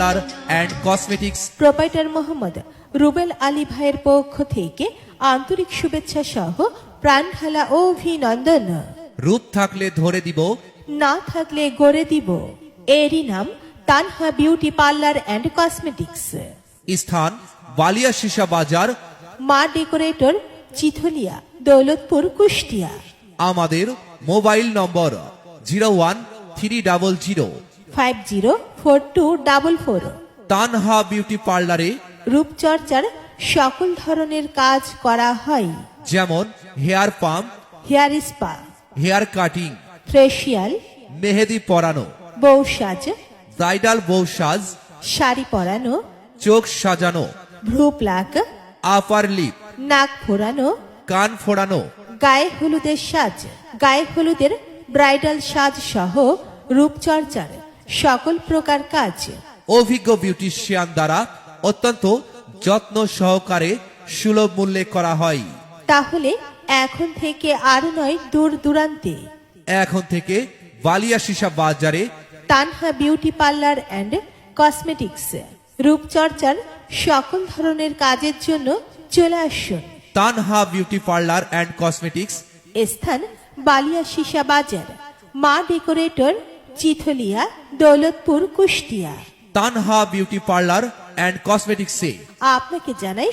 Parlour and cosmetics proprietor Mohammad Rubel Ali ভাইয়ের পক্ষ থেকে আন্তরিক শুভেচ্ছা সহ প্রাণঢালা অভিনন্দন। রূপ থাকলে ধরে দিব, না থাকলে গড়ে দিব। এরই নাম Tanha beauty parlour and cosmetics. স্থান বালিয়া সীসা বাজার, মা ডেকোরেটর, চিথলিয়া, দৌলতপুর, কুষ্টিয়া। আমাদের মোবাইল নম্বর 013000 504244। তানহা বিউটি পার্লারে রূপচর্চার সকল ধরনের কাজ করা হয়, যেমন hair pump, hair spa, hair cutting, facial, মেহেদি পরানো, বউ সাজ, ব্রাইডাল বউ সাজ, শাড়ি পরানো, চোখ সাজানো, ভ্রু প্লাক, আপার লিপ, নাক ফোড়ানো, কান ফোড়ানো, গায়ে হলুদের সাজ, গায়ে হলুদের ব্রাইডাল সাজ সহ রূপচর্চার সকল প্রকার কাজ অভিজ্ঞ বিউটিশিয়ান দ্বারা অত্যন্ত যত্ন সহকারে সুলভ মূল্যে করা হয়। তাহলে এখন থেকে আর নয় দূর দূরান্তে, এখন থেকে বালিয়া সীসা বাজারে Tanha beauty parlour and cosmetics. রূপচর্চার সকল ধরনের কাজের জন্য চলে আসুন। Tanha beauty parlour and cosmetics, স্থান বালিয়া সীসা বাজার, মা decorator, Chitholia, Daulatpur, Kushtia. Tanha beauty parlour and কসমেটিক্সে আপনাকে জানাই